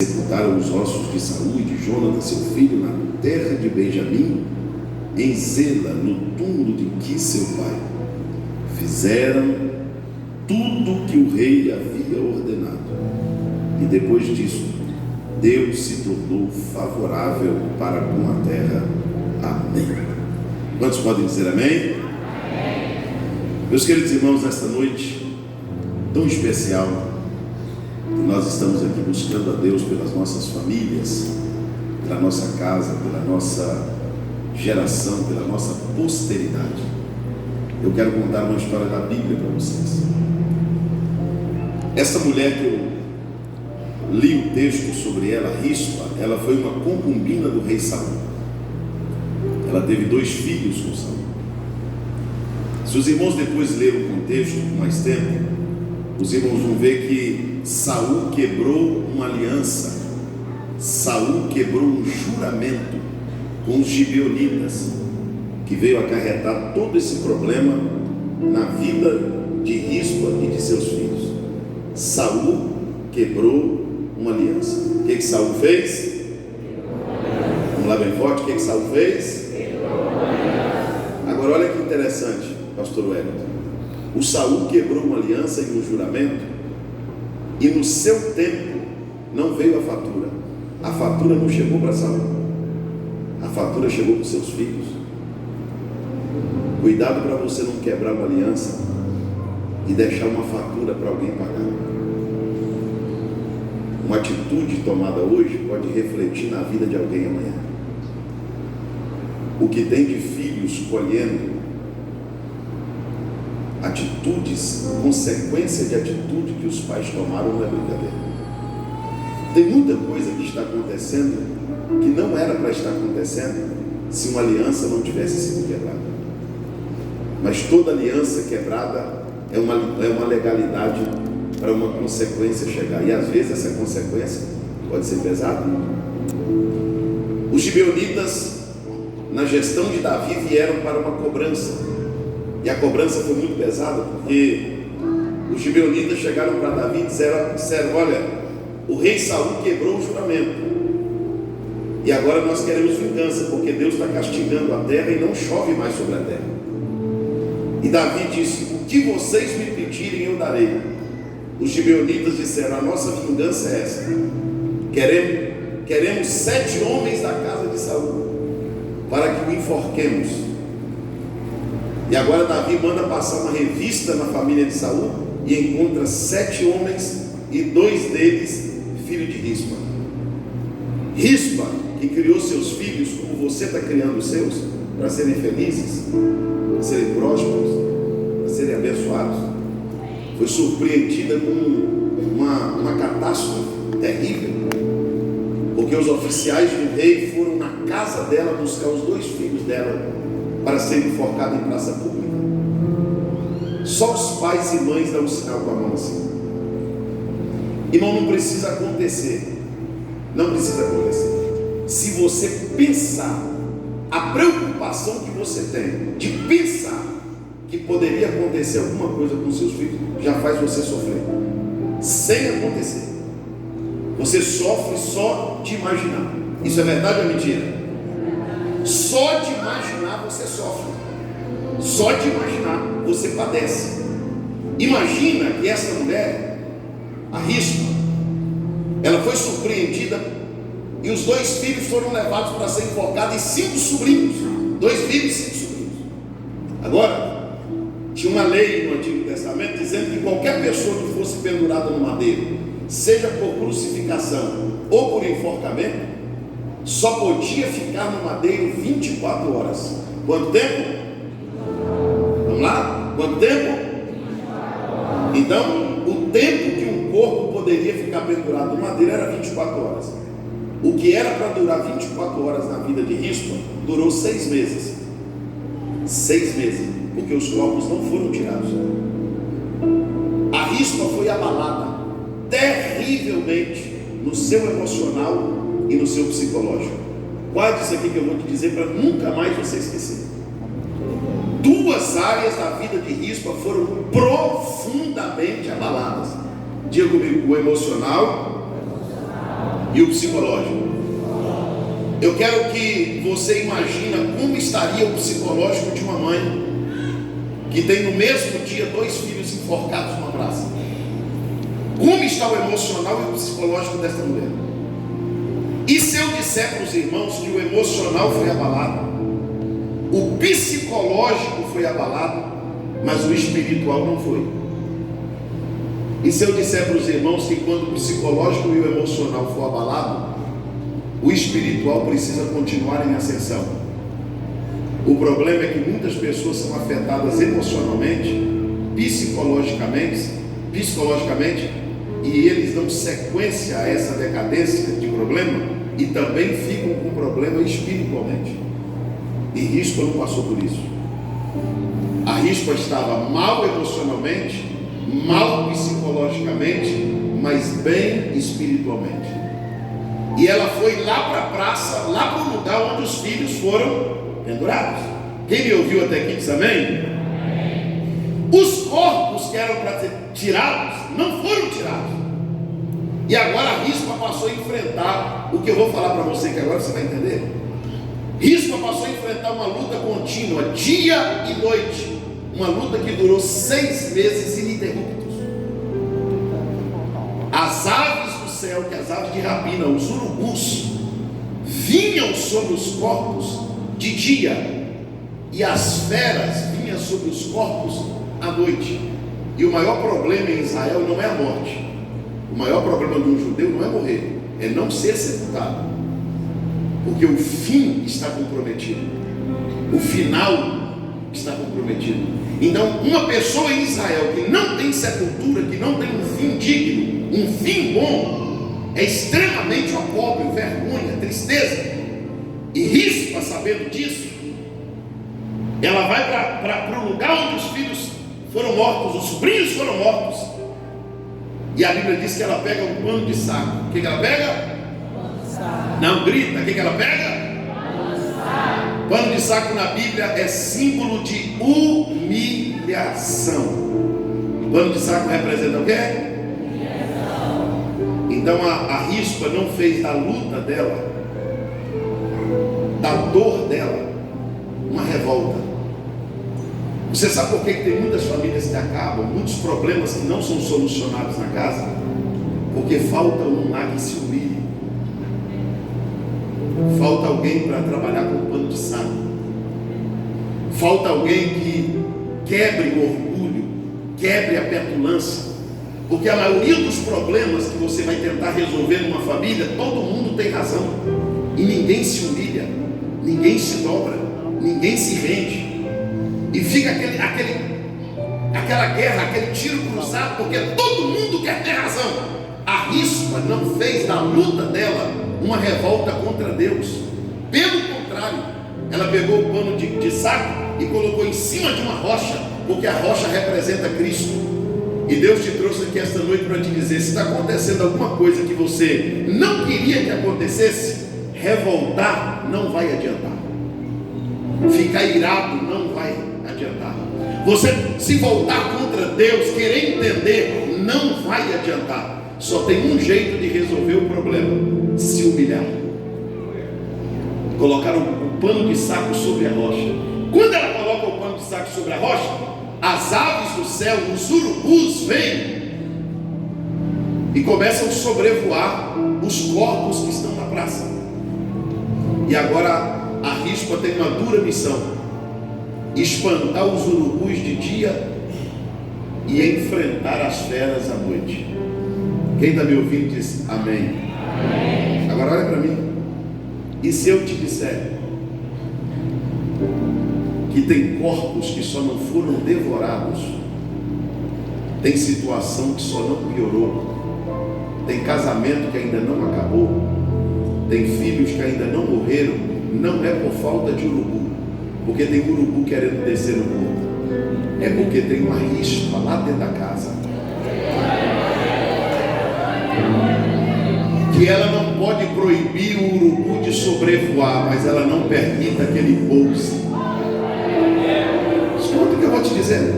sepultaram os ossos de Saul e de Jonathan, seu filho, na terra de Benjamim, em Zela, no túmulo de Quis, seu pai. Fizeram tudo o que o rei havia ordenado. E depois disso, Deus se tornou favorável para com a terra. Amém. Quantos podem dizer amém? Amém. Meus queridos irmãos, nesta noite tão especial, nós estamos aqui buscando a Deus pelas nossas famílias, pela nossa casa, pela nossa geração, pela nossa posteridade. Eu quero contar uma história da Bíblia para vocês. Essa mulher que eu li o texto sobre ela, Rispa, ela foi uma concubina do rei Saul. Ela teve 2 filhos com Saul. Se os irmãos depois lerem o contexto com mais tempo, os irmãos vão ver que Saul quebrou uma aliança, Saul quebrou um juramento com os gibeonitas, que veio acarretar todo esse problema na vida de Rispa e de seus filhos. Saul quebrou uma aliança. O que Saul fez? Vamos lá bem forte, o que Saul fez? Agora olha que interessante, pastor Wellington. O Saul quebrou uma aliança e um juramento, e no seu tempo não veio a fatura. A fatura não chegou para Saul, a fatura chegou para os seus filhos. Cuidado para você não quebrar uma aliança e deixar uma fatura para alguém pagar. Uma atitude tomada hoje pode refletir na vida de alguém amanhã. O que tem de filhos colhendo atitudes, consequência de atitude que os pais tomaram, não é brincadeira. Tem muita coisa que está acontecendo que não era para estar acontecendo se uma aliança não tivesse sido quebrada. Mas toda aliança quebrada é uma legalidade para uma consequência chegar, e às vezes essa consequência pode ser pesada. Os gibeonitas, na gestão de Davi, vieram para uma cobrança, e a cobrança foi muito pesada, porque os gibeonitas chegaram para Davi e disseram: olha, o rei Saul quebrou o juramento, e agora nós queremos vingança, porque Deus está castigando a terra e não chove mais sobre a terra. E Davi disse: o que vocês me pedirem eu darei. Os gibeonitas disseram: a nossa vingança é essa, queremos 7 homens da casa de Saul, para que o enforquemos. E agora Davi manda passar uma revista na família de Saul e encontra 7 homens, e 2 deles filho de Rispa. Rispa, que criou seus filhos como você está criando os seus, para serem felizes, para serem prósperos, para serem abençoados, foi surpreendida com uma catástrofe terrível, porque os oficiais do rei foram na casa dela buscar os 2 filhos dela para serem enforcados em praça pública. Só os pais e mães dão um sinal com a mão assim. Irmão, não precisa acontecer, não precisa acontecer. Se você pensar, a preocupação que você tem de pensar que poderia acontecer alguma coisa com seus filhos, já faz você sofrer, sem acontecer. Você sofre só de imaginar. Isso é verdade ou mentira? Só de imaginar você sofre, só de imaginar você padece. Imagina que essa mulher, a Rispa, ela foi surpreendida, e os 2 filhos foram levados para ser enforcados, e 5 sobrinhos, 2 filhos e 5 sobrinhos. Agora, tinha uma lei no Antigo Testamento dizendo que qualquer pessoa que fosse pendurada no madeiro, seja por crucificação ou por enforcamento, só podia ficar no madeiro 24 horas. Quanto tempo? Vamos lá? Quanto tempo? Então, o tempo que um corpo poderia ficar pendurado no madeiro era 24 horas. O que era para durar 24 horas na vida de Rispa, durou 6 meses. 6 meses, porque os corpos não foram tirados. A Rispa foi abalada terrivelmente no seu emocional e no seu psicológico. Guarde isso aqui que eu vou te dizer para nunca mais você esquecer. 2 áreas da vida de Rispa foram profundamente abaladas. Diga comigo: o emocional E o psicológico? Eu quero que você imagine como estaria o psicológico de uma mãe que tem no mesmo dia 2 filhos enforcados numa praça. Como está o emocional e o psicológico desta mulher? E se eu disser para os irmãos que o emocional foi abalado, o psicológico foi abalado, mas o espiritual não foi? E se eu disser para os irmãos que quando o psicológico e o emocional for abalado, o espiritual precisa continuar em ascensão? O problema é que muitas pessoas são afetadas emocionalmente, psicologicamente, e eles dão sequência a essa decadência de problema e também ficam com problema espiritualmente. E Rispa não passou por isso. A Rispa estava mal emocionalmente, mal psicologicamente, mas bem espiritualmente. E ela foi lá para a praça, lá para o lugar onde os filhos foram pendurados. Quem me ouviu até aqui diz amém? Os corpos que eram para ser tirados não foram tirados. E agora a Rispa passou a enfrentar o que eu vou falar para você, que agora você vai entender. Rispa passou a enfrentar uma luta contínua, dia e noite. Uma luta que durou 6 meses ininterruptos. As aves do céu, que as aves de rapina, os urubus, vinham sobre os corpos de dia, e as feras vinham sobre os corpos à noite. E o maior problema em Israel não é a morte. O maior problema de um judeu não é morrer, é não ser sepultado, porque o fim está comprometido, o final está comprometido. Então, uma pessoa em Israel que não tem sepultura, que não tem um fim digno, um fim bom, é extremamente opróbrio, vergonha, tristeza. E Rispa, sabendo disso, ela vai para o lugar onde os filhos foram mortos, os sobrinhos foram mortos, e a Bíblia diz que ela pega um pano de saco. O que ela pega? Não, grita. O que ela pega? Pano de saco na Bíblia é símbolo de humilhação. Pano de saco representa o quê? Então a Rispa não fez da luta dela, da dor dela, uma revolta. Você sabe por que tem muitas famílias que acabam, muitos problemas que não são solucionados na casa? Porque falta um lá que se humilhe. Falta alguém para trabalhar com o pano de saco. Falta alguém que quebre o orgulho, quebre a petulância. Porque a maioria dos problemas que você vai tentar resolver numa família, todo mundo tem razão. E ninguém se humilha, ninguém se dobra, ninguém se rende. E fica aquela guerra, aquele tiro cruzado, porque todo mundo quer ter razão. A Rispa não fez da luta dela uma revolta contra Deus. Pelo contrário, ela pegou o pano de saco e colocou em cima de uma rocha, porque a rocha representa Cristo. E Deus te trouxe aqui esta noite para te dizer: se está acontecendo alguma coisa que você não queria que acontecesse, revoltar não vai adiantar. Ficar irado não vai adiantar. Você se voltar contra Deus, querer entender, não vai adiantar. Só tem um jeito de resolver o problema: se humilhar. Colocaram o pano de saco sobre a rocha. Quando ela coloca o pano de saco sobre a rocha, as aves do céu, os urubus, vêm e começam a sobrevoar os corpos que estão na praça. E agora a Rispa tem uma dura missão: espantar os urubus de dia e enfrentar as feras à noite. Quem está me ouvindo diz amém. Amém. Agora olha para mim. E se eu te disser que tem corpos que só não foram devorados, tem situação que só não piorou, tem casamento que ainda não acabou, tem filhos que ainda não morreram, não é por falta de urubu, porque tem urubu querendo descer no corpo, é porque tem uma rispa lá dentro da casa, que ela não pode proibir o urubu de sobrevoar, mas ela não permite que ele pouse. Escuta o que eu vou te dizer.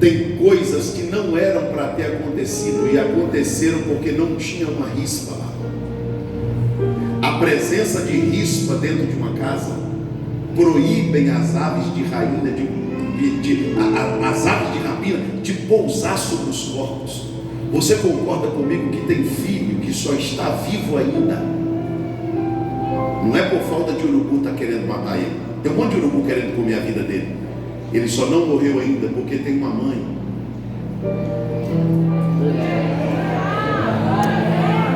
Tem coisas que não eram para ter acontecido e aconteceram porque não tinha uma rispa lá. A presença de rispa dentro de uma casa proíbem as aves de rainha, as aves de rapina de pousar sobre os corpos. Você concorda comigo que tem filho que só está vivo ainda? Não é por falta de urubu estar querendo matar ele. Tem um monte de urubu querendo comer a vida dele. Ele só não morreu ainda porque tem uma mãe.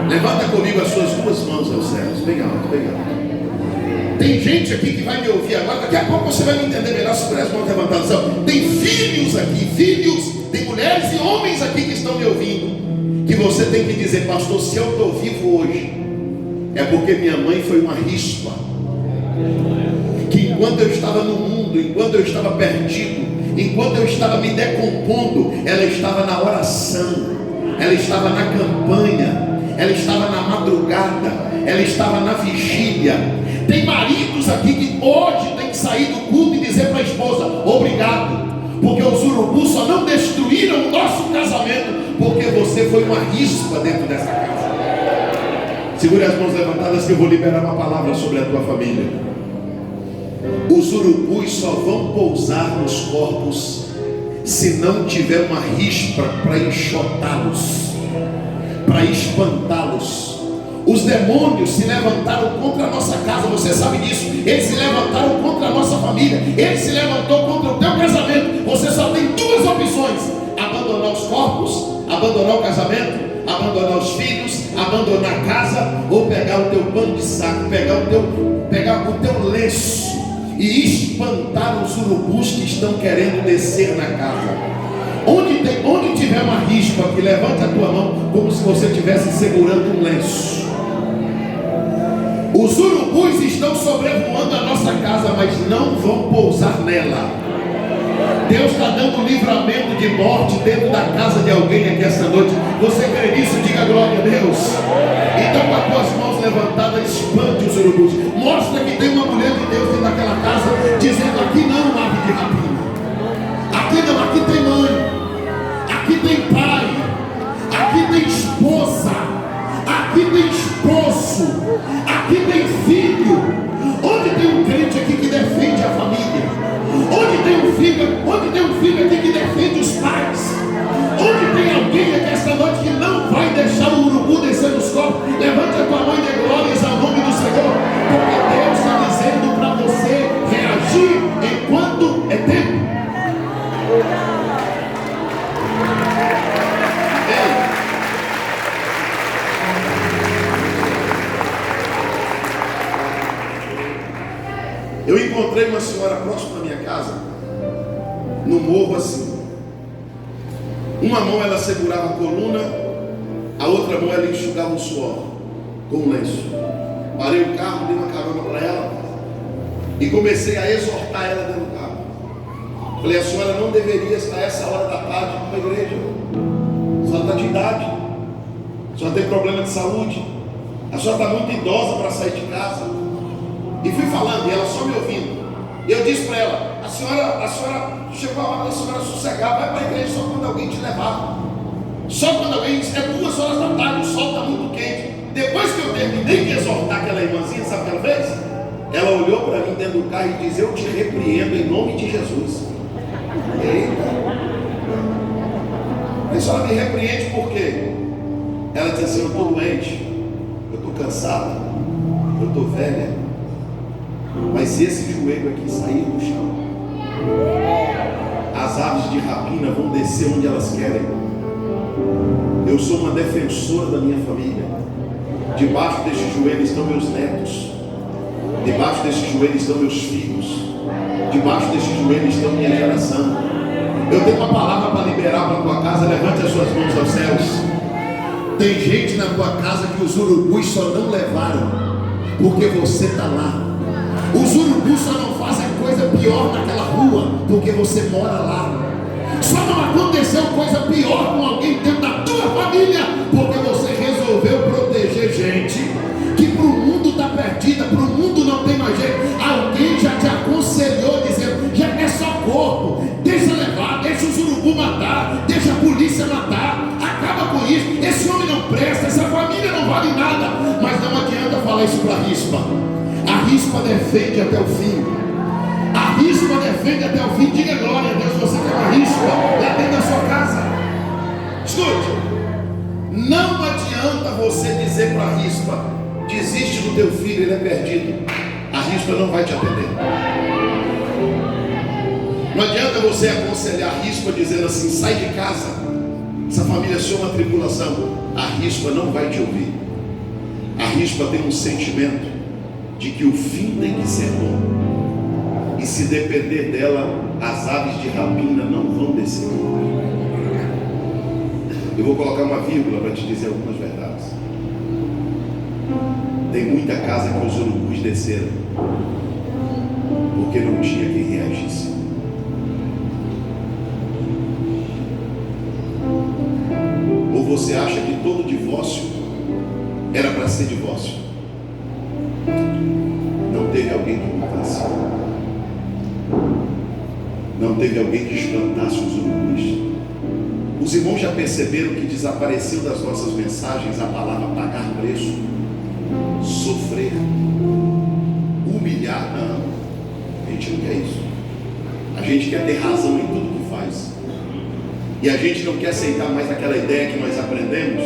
Levanta comigo as suas duas mãos aos céus. Bem alto, bem alto. Tem gente aqui que vai me ouvir agora. Daqui a pouco você vai me entender melhor sobre as mãos levantadas. Tem filhos aqui, filhos. Tem mulheres e homens aqui que estão me ouvindo. Que você tem que dizer: pastor, se eu estou vivo hoje, é porque minha mãe foi uma rispa. Que enquanto eu estava no mundo, enquanto eu estava perdido, enquanto eu estava me decompondo, ela estava na oração, ela estava na campanha, ela estava na madrugada, ela estava na vigília. Tem maridos aqui que hoje tem que sair do culto e dizer para a esposa: obrigado, porque os urubus só não destruíram o nosso casamento, porque você foi uma rispa dentro dessa casa. Segure as mãos levantadas que eu vou liberar uma palavra sobre a tua família. Os urubus só vão pousar nos corpos se não tiver uma rispa para enxotá-los, para espantá-los. Os demônios se levantaram contra a nossa casa, você sabe disso. Eles se levantaram contra a nossa família. Ele se levantou contra o teu casamento. Você só tem duas opções: abandonar os corpos, abandonar o casamento, abandonar os filhos, abandonar a casa, ou pegar o teu pano de saco, pegar o teu lenço e espantar os urubus que estão querendo descer na casa. Onde tiver uma rispa, que levante a tua mão como se você estivesse segurando um lenço. Os urubus estão sobrevoando a nossa casa, mas não vão pousar nela. Deus está dando livramento de morte dentro da casa de alguém aqui esta noite. Você crê nisso? Diga glória a Deus. Então, com as tuas mãos levantadas, espante os urubus. Mostra que tem uma mulher de Deus dentro daquela casa, dizendo: aqui não, ave de rapina. Aqui não, aqui tem mãe, aqui tem pai, aqui tem esposa, aqui tem esposo, aqui tem filho. Onde tem um crente aqui que defende a família? Onde tem um filho aqui que defende os pais? Onde tem alguém aqui esta noite que não vai deixar o urubu descer nos corpos? Levante a tua mão e dê glórias ao nome do Senhor, porque Deus está dizendo para você reagir enquanto é tempo. Eu encontrei uma senhora próxima da minha casa, no morro assim. Uma mão ela segurava a coluna, a outra mão ela enxugava o suor com um lenço. Parei o carro, dei uma carona para ela e comecei a exortar ela dentro do carro. Falei: a senhora não deveria estar essa hora da tarde na igreja. A senhora está de idade, a senhora tem problema de saúde, a senhora está muito idosa para sair de casa. E fui falando, e ela só me ouvindo. E eu disse para ela: a senhora chegou a hora da senhora sossegar, vai para a igreja só quando alguém te levar. Só quando alguém, é 2 horas da tarde, o sol está muito quente. Depois que eu terminei de exortar aquela irmãzinha, sabe o que ela fez? Ela olhou para mim dentro do carro e disse: eu te repreendo em nome de Jesus. Eita! A senhora me repreende por quê? Ela disse assim: eu estou doente, eu estou cansada, eu estou velha. Mas se esse joelho aqui sair do chão, as aves de rapina vão descer onde elas querem. Eu sou uma defensora da minha família. Debaixo deste joelho estão meus netos, debaixo deste joelho estão meus filhos, debaixo deste joelho estão minha geração. Eu tenho uma palavra para liberar para a tua casa. Levante as suas mãos aos céus. Tem gente na tua casa que os urubus só não levaram porque você está lá. Os urubus só não fazem coisa pior naquela rua porque você mora lá. Só não aconteceu coisa pior com alguém dentro da tua família porque você resolveu proteger gente que para o mundo está perdida, para o mundo não tem mais jeito. Alguém já te aconselhou dizendo: já é só corpo, deixa levar, deixa os urubus matar. mas não adianta falar isso para a rispa. A rispa defende até o fim. A rispa defende até o fim. Diga glória a Deus, você tem uma rispa lá dentro da sua casa. Escute, não adianta você dizer para a rispa: desiste do teu filho, ele é perdido. A rispa não vai te atender. Não adianta você aconselhar a rispa dizendo assim: sai de casa, essa família é só uma tribulação. A rispa não vai te ouvir. A rispa tem um sentimento de que o fim tem que ser bom, e se depender dela, as aves de rapina não vão descer. Eu vou colocar uma vírgula para te dizer algumas verdades. Tem muita casa que os urubus desceram porque não tinha quem reagisse. Ou você acha que todo divórcio era para ser divórcio? Não teve alguém que contasse. Não teve alguém que espantasse os urubus. Os irmãos já perceberam que desapareceu das nossas mensagens a palavra pagar preço, sofrer, humilhar? Não, a gente não quer isso. A gente quer ter razão em tudo que faz. E a gente não quer aceitar mais aquela ideia que nós aprendemos,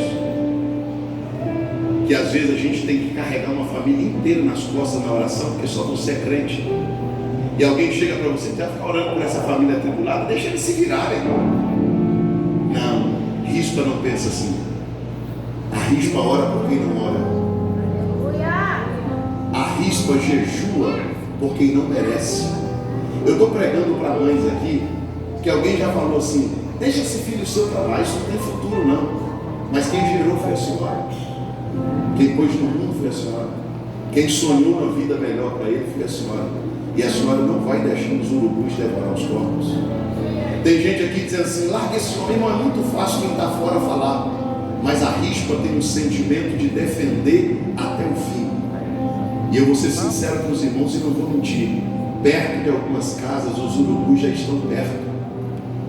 que às vezes a gente tem que carregar uma família inteira nas costas na oração, porque só você é crente. E alguém chega para você: vai ficar orando por essa família atribulada, deixa eles se virarem. Não, rispa não pensa assim. A rispa ora por quem não ora. A rispa jejua por quem não merece. Eu estou pregando para mães aqui, que alguém já falou assim: deixa esse filho seu para lá, isso não tem futuro não. Mas quem gerou foi a senhora. Quem pôs no mundo foi a senhora. Quem sonhou uma vida melhor para ele foi a senhora. E a senhora não vai deixar os urubus devorar os corpos. Tem gente aqui dizendo assim: larga esse homem, não é muito fácil quem está fora falar. Mas a rispa tem um sentimento de defender até o fim. E eu vou ser sincero com os irmãos e não vou mentir: perto de algumas casas os urubus já estão perto.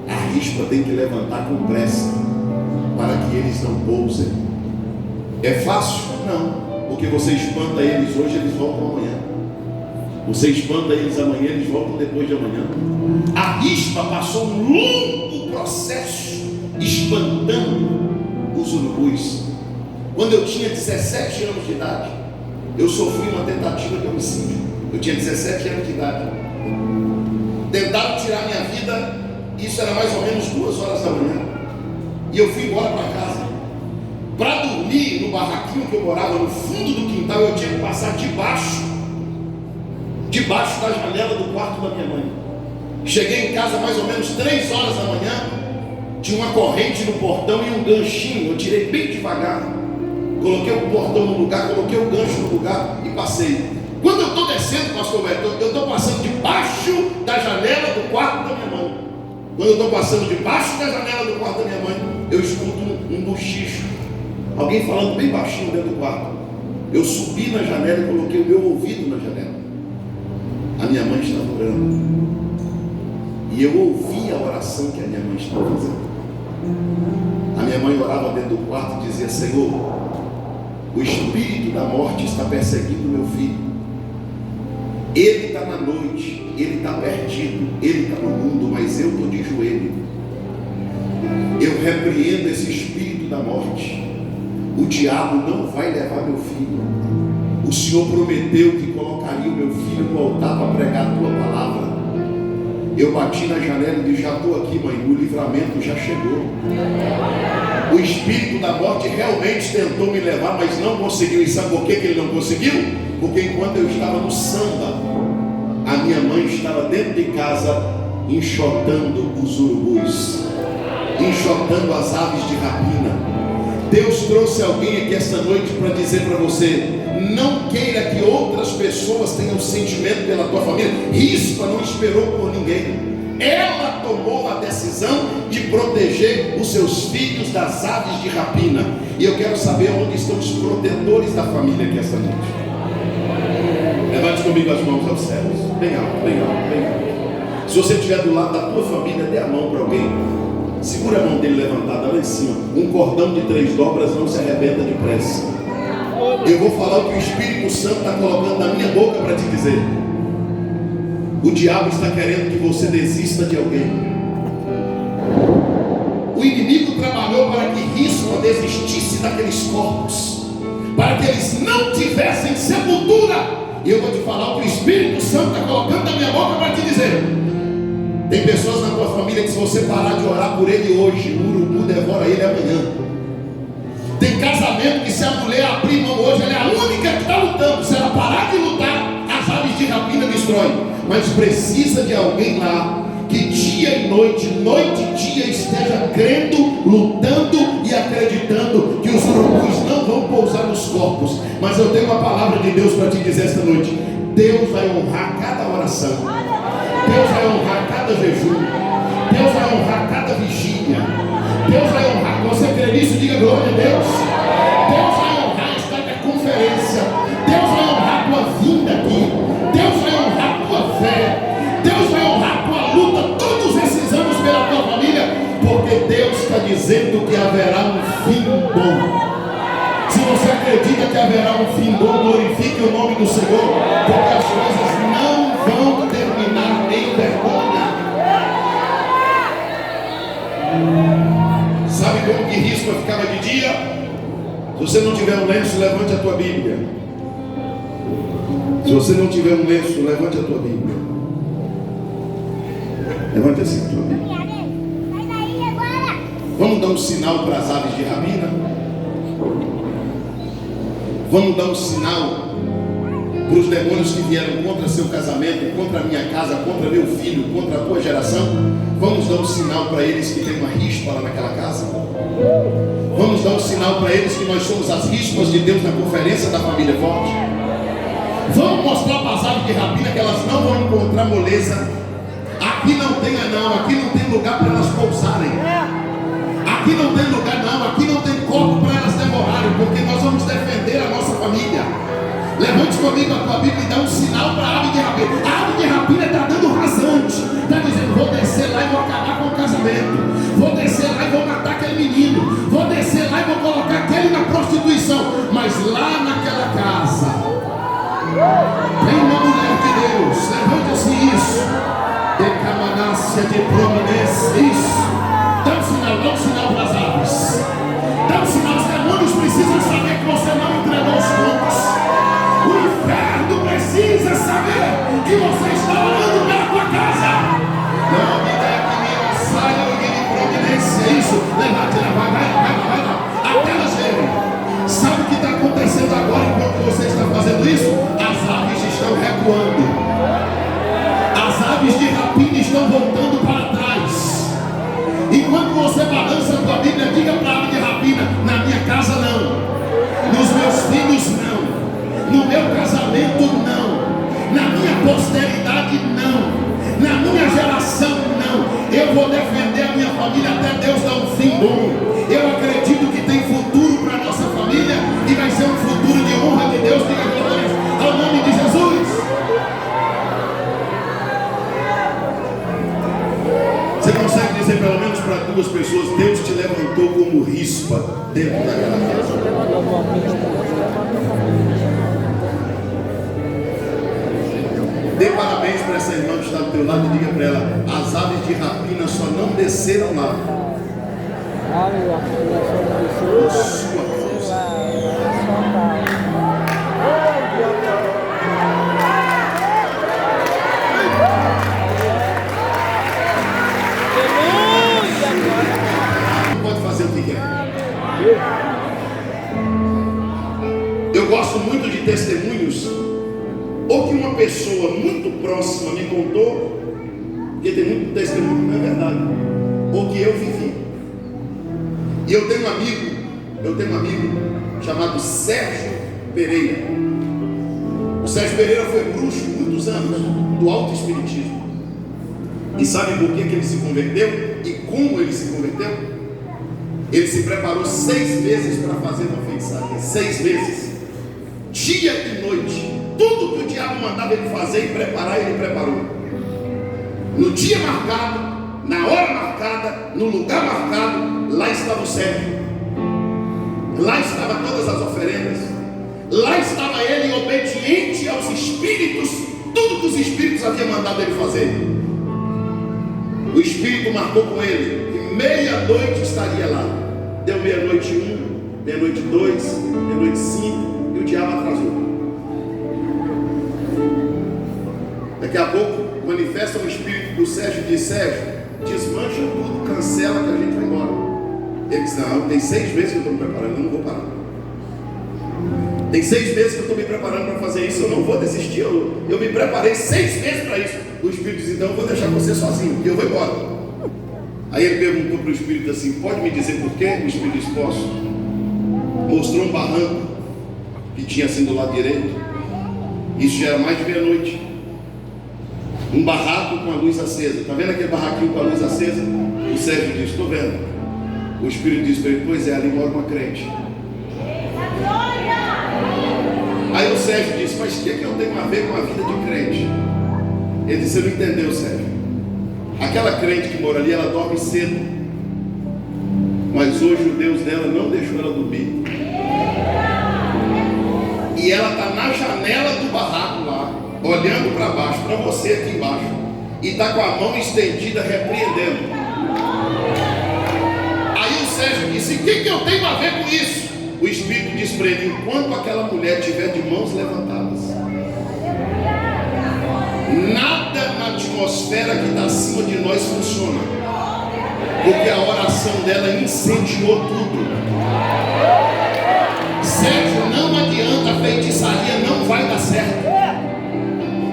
A rispa tem que levantar com pressa para que eles não pousem. É fácil? Não, porque você espanta eles hoje, eles voltam amanhã. Você espanta eles amanhã, eles voltam depois de amanhã. A rispa passou um longo processo espantando os urubus. Quando eu tinha 17 anos de idade, eu sofri uma tentativa de homicídio. Eu tinha 17 anos de idade. Tentaram tirar minha vida. Isso era mais ou menos 2 horas da manhã. E eu fui embora para casa. Para dormir no barraquinho que eu morava no fundo do quintal, eu tinha que passar debaixo da janela do quarto da minha mãe. Cheguei em casa mais ou menos 3 horas da manhã. Tinha uma corrente no portão e um ganchinho. Eu tirei bem devagar, coloquei o portão no lugar, coloquei o gancho no lugar e passei. Quando eu estou descendo, pastor Beto, eu estou passando debaixo da janela do quarto da minha mãe. Quando eu estou passando debaixo da janela do quarto da minha mãe, eu escuto um bochicho, alguém falando bem baixinho dentro do quarto. Eu subi na janela e coloquei o meu ouvido na janela. A minha mãe estava orando, e eu ouvi a oração que a minha mãe estava fazendo. A minha mãe orava dentro do quarto e dizia: Senhor, o espírito da morte está perseguindo meu filho. Ele está na noite, ele está perdido, ele está no mundo, mas eu estou de joelho. Eu repreendo esse espírito da morte. O diabo não vai levar meu filho. O Senhor prometeu que colocaria o meu filho no altar para pregar a tua palavra. Eu bati na janela e disse: já estou aqui, mãe, o livramento já chegou. O espírito da morte realmente tentou me levar, mas não conseguiu. E sabe por que ele não conseguiu? Porque enquanto eu estava no samba, a minha mãe estava dentro de casa enxotando os urubus, enxotando as aves de rapina. Deus trouxe alguém aqui esta noite para dizer para você: não queira que outras pessoas tenham sentimento pela tua família. Rispa não esperou por ninguém. Ela tomou a decisão de proteger os seus filhos das aves de rapina. E eu quero saber onde estão os protetores da família aqui esta noite. Levante comigo as mãos aos céus. Bem alto, bem alto, bem alto. Se você estiver do lado da tua família, dê a mão para alguém. Segura a mão dele levantada lá em cima. Um cordão de 3 dobras não se arrebenta depressa. Eu vou falar o que o Espírito Santo está colocando na minha boca para te dizer. O diabo está querendo que você desista de alguém. O inimigo trabalhou para que Rispa desistisse daqueles corpos, para que eles não tivessem sepultura. E eu vou te falar o que o Espírito Santo está colocando na minha boca para te dizer. Tem pessoas na tua família que, se você parar de orar por ele hoje, o urubu devora ele amanhã. Tem casamento que, se a mulher abrir mão hoje, ela é a única que está lutando. Se ela parar de lutar, as aves de rapina destrói. Mas precisa de alguém lá que dia e noite, noite e dia, esteja crendo, lutando e acreditando que os urubus não vão pousar nos corpos. Mas eu tenho uma palavra de Deus para te dizer esta noite. Deus vai honrar cada oração, Deus vai honrar cada jejum, Deus vai honrar cada vigília, Deus vai honrar. Você crê nisso? Diga glória a Deus. Deus vai honrar esta conferência, Deus vai honrar tua vinda aqui, Deus vai honrar tua fé, Deus vai honrar tua luta todos esses anos pela tua família, porque Deus está dizendo que haverá um fim bom. Se você acredita que haverá um fim bom, glorifique o nome do Senhor, porque as coisas não vão terminar em vergonha. Sabe como que Rispa ficava de dia? Se você não tiver um lenço, levante a tua Bíblia. Se você não tiver um lenço, levante a tua Bíblia. Levante assim a tua Bíblia. Vamos dar um sinal para as aves de rapina? Vamos dar um sinal para os demônios que vieram contra seu casamento, contra a minha casa, contra meu filho, contra a tua geração? Vamos dar um sinal para eles que tem uma rispa lá naquela casa? Vamos dar um sinal para eles que nós somos as rispas de Deus na conferência da família forte? Vamos mostrar para as aves de rapina que elas não vão encontrar moleza. Aqui não tem anão, aqui não tem lugar para elas pousarem. Aqui não tem lugar não, aqui não tem corpo para elas devorarem, porque nós vamos defender a nossa família. Levante comigo a tua Bíblia e dá um sinal para a ave de rapina. A ave de rapina está dando rasante, está dizendo: vou descer lá e vou acabar com o casamento, vou descer lá e vou matar aquele menino, vou descer lá e vou colocar aquele na prostituição. Mas lá naquela casa tem uma mulher de Deus. Levante assim isso, decamanácia de prominência, isso. Dá um sinal para as aves. Dá um sinal, os demônios precisam saber que você não entregou os pontos. O inferno precisa saber que você está orando pela tua casa. Não me dê que me saia de providência. Isso, levante, vai. Até elas verem. Sabe o que está acontecendo agora enquanto você está fazendo isso? As aves estão recuando. As aves de rapina estão voltando para trás. Enquanto você balança a tua Bíblia, diga para a ave de rapina: na minha casa não, nos meus filhos não, no meu casamento não, na minha posteridade não, na minha geração não. Eu vou defender a minha família até Deus dar um fim bom. Eu acredito que tem futuro para a nossa família e vai ser um futuro de honra de Deus. Diga glória ao nome de Jesus. Você consegue dizer pelo menos para duas pessoas: Deus te levantou como rispa dentro daquela casa? Dê parabéns para essa irmã que está do teu lado e diga para ela: as aves de rapina só não desceram lá por sua causa. Pode fazer o que quer. Eu gosto muito de testemunhos, ou que uma pessoa muito próxima me contou, porque tem muito testemunho que não é verdade, ou que eu vivi. E eu tenho um amigo chamado Sérgio Pereira. O Sérgio Pereira foi bruxo muitos anos do alto espiritismo. E sabe por que ele se converteu e como ele se converteu? Ele se preparou 6 meses para fazer uma feitiçaria. 6 meses, dia e noite. Tudo que o diabo mandava ele fazer e preparar, ele preparou. No dia marcado, na hora marcada, no lugar marcado, lá estava o Sérgio. Lá estavam todas as oferendas. Lá estava ele obediente aos espíritos, tudo que os espíritos haviam mandado ele fazer. O espírito marcou com ele que meia-noite estaria lá. Deu meia-noite 1, meia-noite 2, meia-noite 5 e o diabo atrasou. Daqui a pouco manifesta um espírito do Sérgio e diz: Sérgio, desmancha tudo, cancela que a gente vai embora. Ele disse: não, tem 6 meses que eu estou me preparando, eu não vou parar. Tem 6 meses que eu estou me preparando para fazer isso, eu não vou desistir. Eu me preparei 6 meses para isso. O Espírito diz: então eu vou deixar você sozinho e eu vou embora. Aí ele perguntou para o Espírito assim: pode me dizer por quê? O Espírito disse: posso. Mostrou um barranco que tinha assim do lado direito. Isso já era mais de meia-noite. Um barraco com a luz acesa. Está vendo aquele barraquinho com a luz acesa? O Sérgio disse: estou vendo. O Espírito disse para ele: pois é, ali mora uma crente. Aí o Sérgio disse: mas o que eu tenho a ver com a vida de crente? Ele disse: você não entendeu, Sérgio. Aquela crente que mora ali, ela dorme cedo, mas hoje o Deus dela não deixou ela dormir. E ela está na janela do barraco lá, olhando para baixo, para você aqui embaixo, e está com a mão estendida repreendendo. Aí o Sérgio disse: o que eu tenho a ver com isso? O Espírito diz para ele: enquanto aquela mulher estiver de mãos levantadas, nada na atmosfera que está acima de nós funciona, porque a oração dela incendiou tudo. Sérgio, não adianta, a feitiçaria não vai dar certo.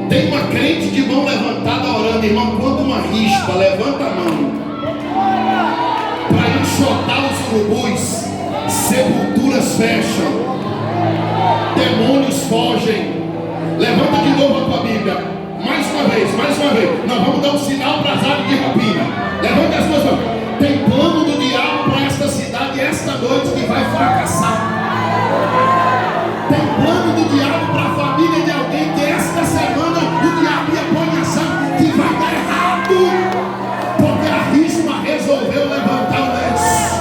Tem uma crente de mão levantada orando, irmão. Quando uma rispa, levanta a mão para enxotar os urubus, sepulturas fecham, demônios fogem. Levanta de novo a tua Bíblia, mais uma vez, mais uma vez. Nós vamos dar um sinal para as aves de rapina. Levanta as duas mãos. Tem plano do diabo para esta cidade esta noite que vai fracassar. Tem plano do diabo para a família de alguém que esta semana o diabo ia pôr em ação que vai dar errado, porque a risma resolveu levantar o lenço.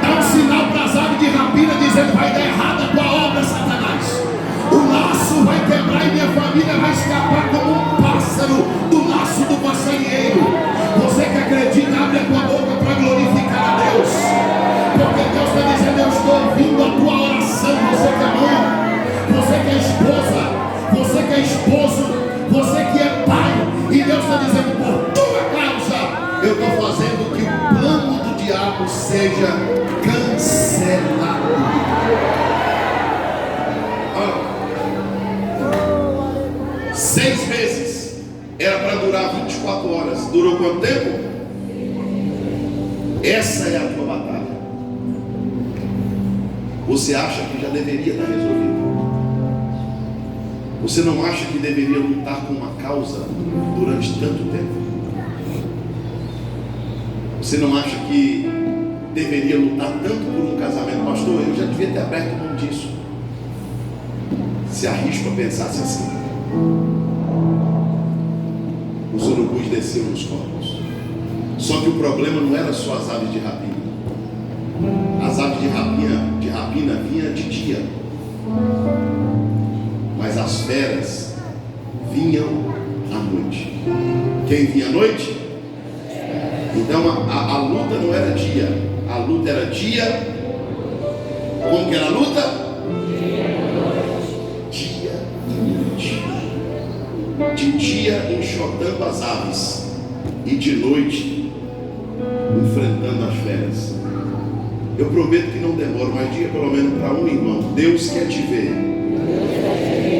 Dá um sinal para as aves de rapina dizendo: vai dar errado a tua obra, Satanás. O laço vai quebrar e minha família vai escapar como um pássaro do laço do passarinheiro. Você que acredita, abre a tua boca para glorificar a Deus, porque Deus está dizendo: eu estou ouvindo a tua oração. Você que é mãe, você que é esposa, você que é esposo, você que é pai, e Deus está dizendo: por tua causa eu estou fazendo que o plano do diabo seja cancelado. 6 meses era para durar 24 horas. Durou quanto tempo? Essa é a tua batalha. Você acha que já deveria estar resolvido? Você não acha que deveria lutar com uma causa durante tanto tempo? Você não acha que deveria lutar tanto por um casamento? Pastor, eu já devia ter aberto mão disso. Se a rispa pensasse assim, os urubus desceram nos corpos. Só que o problema não era só as aves de rapina. As aves de rapina vinham de dia, mas as feras vinham à noite. Quem vinha à noite? Então a luta não era dia, a luta era dia. Como que era a luta? Dia e noite. De dia enxotando as aves, e de noite enfrentando as feras. Eu prometo que não demora, mas diga pelo menos para um irmão: Deus quer te ver.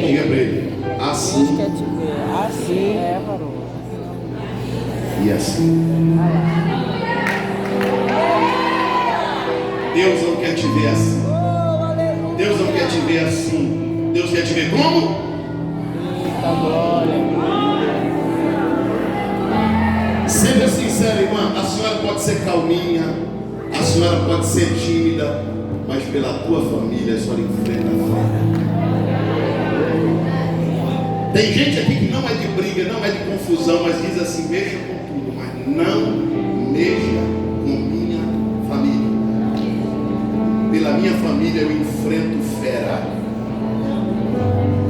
Diga para ele: assim. Deus quer te ver. Assim é, varão. E assim. Deus não quer te ver assim. Deus não quer te ver assim. Deus quer te ver como? Seja sincero, irmã. A senhora pode ser calminha, a senhora pode ser tímida, mas pela tua família a senhora enfrenta a fé. Tem gente aqui que não é de briga, não é de confusão, mas diz assim: mexa com tudo, mas não mexa com minha família. Pela minha família eu enfrento fera.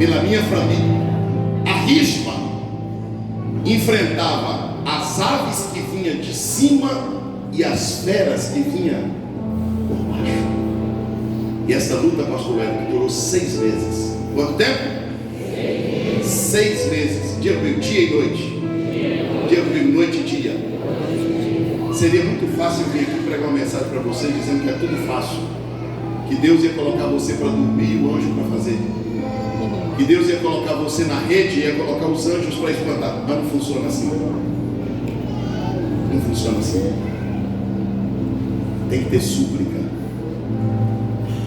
pela minha família. A rispa enfrentava as aves que vinham de cima e as feras que vinham por baixo. E essa luta, pastor Hélio, durou 6 meses. Quanto tempo? 6 meses. Dia e noite. Dia comigo, noite e dia. Seria muito fácil vir aqui pregar uma mensagem para vocês dizendo que é tudo fácil, que Deus ia colocar você para dormir e o anjo para fazer, que Deus ia colocar você na rede e ia colocar os anjos para espantar. Mas não funciona assim. Não funciona assim. Tem que ter súplica,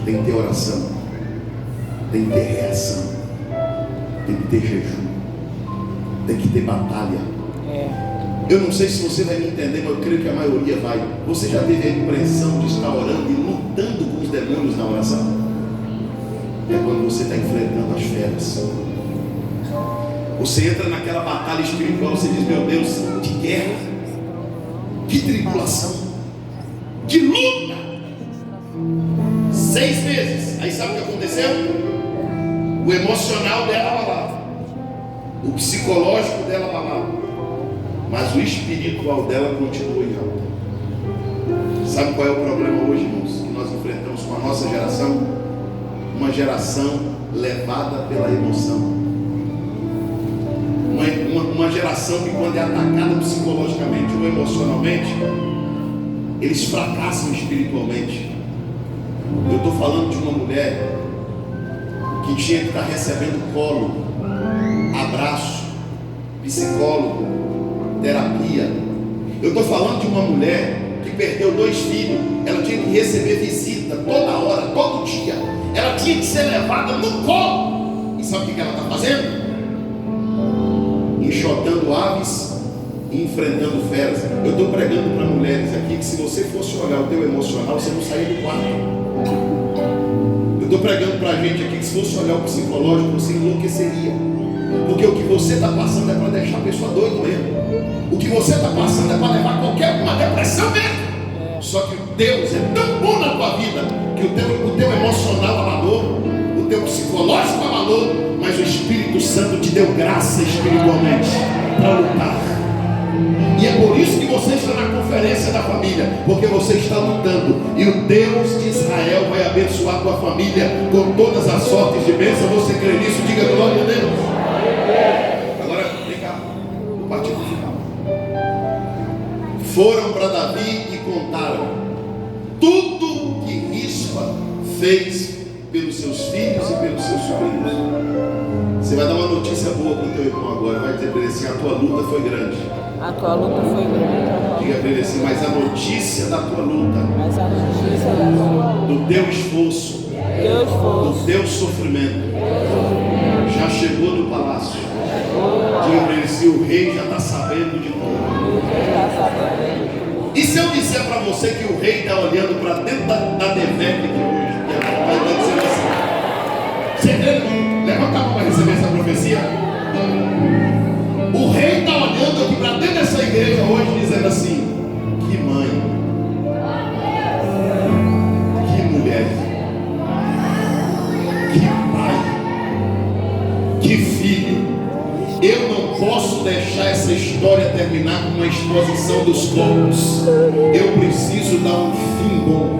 tem que ter oração, tem que ter reação, tem que ter jejum, tem que ter batalha. Eu não sei se você vai me entender, mas eu creio que a maioria vai. Você já teve a impressão de estar orando e lutando com os demônios na oração? É quando você está enfrentando as feras. Você entra naquela batalha espiritual, você diz: meu Deus, de guerra, de tribulação, de luta. 6 meses. Aí sabe o que aconteceu? O emocional dela abalado, o psicológico dela abalado, mas o espiritual dela continua em alta. Sabe qual é o problema hoje, irmãos, que nós enfrentamos com a nossa geração? Uma geração levada pela emoção. Uma geração que, quando é atacada psicologicamente ou emocionalmente, eles fracassam espiritualmente. Eu estou falando de uma mulher que tinha que estar recebendo colo, abraço, psicólogo, terapia. Eu estou falando de uma mulher que perdeu 2 filhos. Ela tinha que receber visita toda hora, todo dia. Ela tinha que ser levada no colo. E sabe o que ela está fazendo? Enxotando aves e enfrentando feras. Eu estou pregando para mulheres aqui que, se você fosse olhar o teu emocional, você não saía do quarto. Eu estou pregando para a gente aqui que, se fosse olhar o psicológico, você enlouqueceria. Porque o que você está passando é para deixar a pessoa doida mesmo. O que você está passando é para levar qualquer uma depressão mesmo. Só que Deus é tão bom na tua vida que o teu emocional abalou, o teu psicológico abalou, mas o Espírito Santo te deu graça espiritualmente para lutar. E é por isso que você está na conferência da família, porque você está lutando, e o Deus de Israel vai abençoar a tua família com todas as sortes de bênção. Você crê nisso? Diga glória a Deus. Agora vem cá, o partido final. Foram para Davi e contaram tudo que Rispa fez pelos seus filhos e pelos seus sobrinhos. Você vai dar uma notícia boa para o teu irmão agora. Vai dizer para ele assim: a tua luta foi grande. A tua luta foi grande. Diga para ele assim: mas a notícia da tua luta, Mas a notícia da tua luta, do teu esforço, do teu sofrimento, já chegou no palácio. Diga para ele: se o rei já está sabendo de tudo. E se eu disser para você que o rei está olhando para dentro da DEVEC de hoje, e vai dizer assim: você crê? Levanta a mão para receber essa profecia. O rei está olhando aqui para dentro dessa igreja hoje, dizendo assim: que mãe, que mulher, que pai, que filho. Eu não posso deixar essa história terminar com uma exposição dos corpos. Eu preciso dar um fim bom,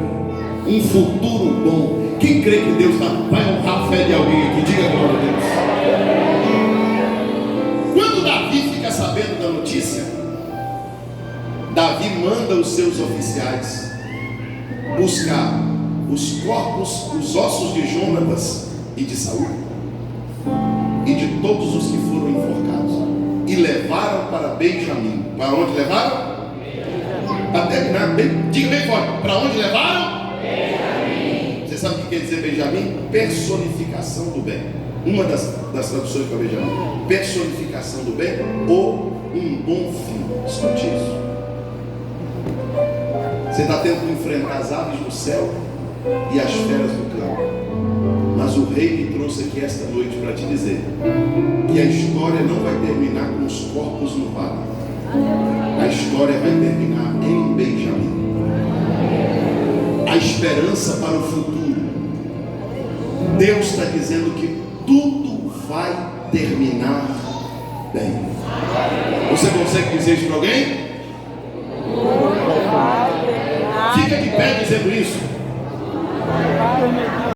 um futuro bom. Quem crê que Deus vai honrar a fé de alguém aqui? Diga glória a Deus. Quando Davi fica sabendo da notícia, Davi manda os seus oficiais buscar os corpos, os ossos de Jonatas e de Saul, e de todos os que foram enforcados, e levaram para Benjamim. Para onde levaram? Para terminar, diga bem forte: para onde levaram? Benjamim. Você sabe o que quer dizer Benjamim? Personificação do bem. Uma das traduções para Benjamim: personificação do bem ou um bom fim. Escute isso. Você está tendo que enfrentar as aves do céu e as feras do campo. Mas o rei me trouxe aqui esta noite para te dizer que a história não vai terminar com os corpos no vale. A história vai terminar em Benjamim. A esperança para o futuro. Deus está dizendo que tudo vai terminar bem. Você consegue dizer isso para alguém? Fica de pé dizendo isso.